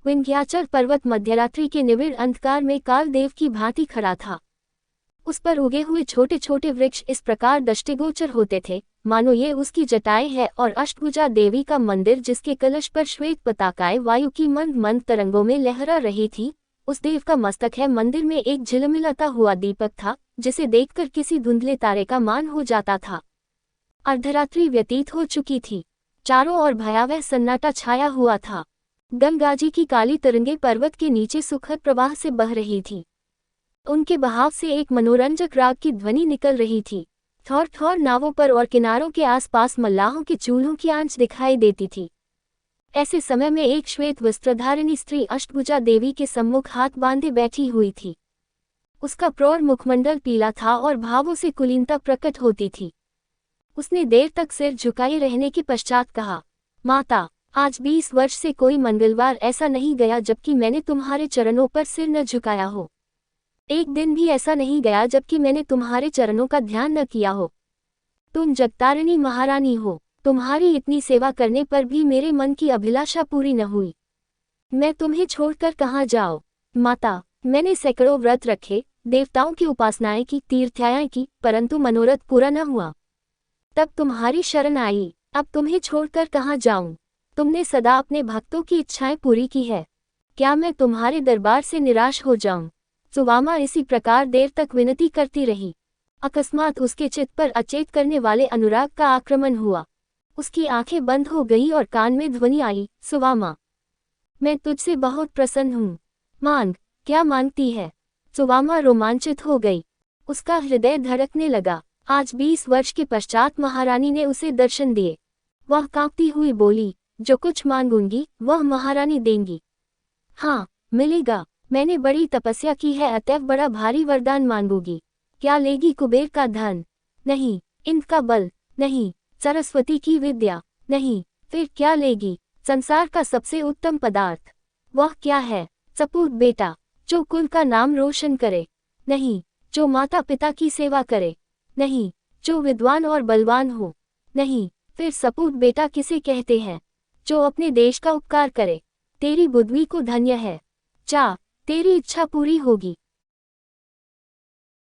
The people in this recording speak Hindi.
विंध्याचल पर्वत मध्यरात्रि के निविड़ अंधकार में कालदेव की भांति खड़ा था। उस पर उगे हुए छोटे छोटे वृक्ष इस प्रकार दृष्टिगोचर होते थे मानो ये उसकी जटाएं है, और अष्टभुजा देवी का मंदिर जिसके कलश पर श्वेत पताकाएं वायु की मंद मंद तरंगों में लहरा रही थी, उस देव का मस्तक है। मंदिर में एक झिलमिलाता हुआ दीपक था जिसे देखकर किसी धुंधले तारे का मान हो जाता था। अर्धरात्रि व्यतीत हो चुकी थी। चारों ओर भयावह सन्नाटा छाया हुआ था। गंगाजी की काली तरंगें पर्वत के नीचे सुखद प्रवाह से बह रही थी। उनके बहाव से एक मनोरंजक राग की ध्वनि निकल रही थी। थोर थोर नावों पर और किनारों के आसपास मल्लाहों के चूल्हों की आंच दिखाई देती थी। ऐसे समय में एक श्वेत वस्त्रधारिणी स्त्री अष्टभुजा देवी के सम्मुख हाथ बांधे बैठी हुई थी। उसका प्रौढ़ मुखमंडल पीला था और भावों से कुलीनता प्रकट होती थी। उसने देर तक सिर झुकाए रहने के पश्चात कहा, माता, आज 20 वर्ष से कोई मंगलवार ऐसा नहीं गया जबकि मैंने तुम्हारे चरणों पर सिर न झुकाया हो। एक दिन भी ऐसा नहीं गया जबकि मैंने तुम्हारे चरणों का ध्यान न किया हो। तुम जगतारिणी महारानी हो, तुम्हारी इतनी सेवा करने पर भी मेरे मन की अभिलाषा पूरी न हुई। मैं तुम्हें छोड़कर कहाँ जाऊँ? माता, मैंने सैकड़ों व्रत रखे, देवताओं की उपासनाएं की, तीर्थयात्राएं की, परंतु मनोरथ पूरा न हुआ। तब तुम्हारी शरण आई, अब तुम्हें छोड़कर कहाँ जाऊँ? तुमने सदा अपने भक्तों की इच्छाएं पूरी की है, क्या मैं तुम्हारे दरबार से निराश हो जाऊं? सुवामा इसी प्रकार देर तक विनती करती रही। अकस्मात उसके चित्त पर अचेत करने वाले अनुराग का आक्रमण हुआ। उसकी आंखें बंद हो गईं और कान में ध्वनि आई, सुवामा, मैं तुझसे बहुत प्रसन्न हूँ, मांग। क्या मांगती है? सुवामा रोमांचित हो गई। उसका हृदय धड़कने लगा। आज 20 वर्ष के पश्चात महारानी ने उसे दर्शन दिए। वह कांपती हुई बोली, जो कुछ मांगूंगी वह महारानी देंगी। हाँ, मिलेगा। मैंने बड़ी तपस्या की है, अतएव बड़ा भारी वरदान मांगूंगी। क्या लेगी? कुबेर का धन? नहीं। इंद्र का बल? नहीं। सरस्वती की विद्या? नहीं। फिर क्या लेगी? संसार का सबसे उत्तम पदार्थ। वह क्या है? सपूत बेटा, जो कुल का नाम रोशन करे? नहीं। जो माता पिता की सेवा करे? नहीं। जो विद्वान और बलवान हो? नहीं। फिर सपूत बेटा किसे कहते हैं? जो अपने देश का उपकार करे। तेरी बुद्धि को धन्य है। जा, तेरी इच्छा पूरी होगी।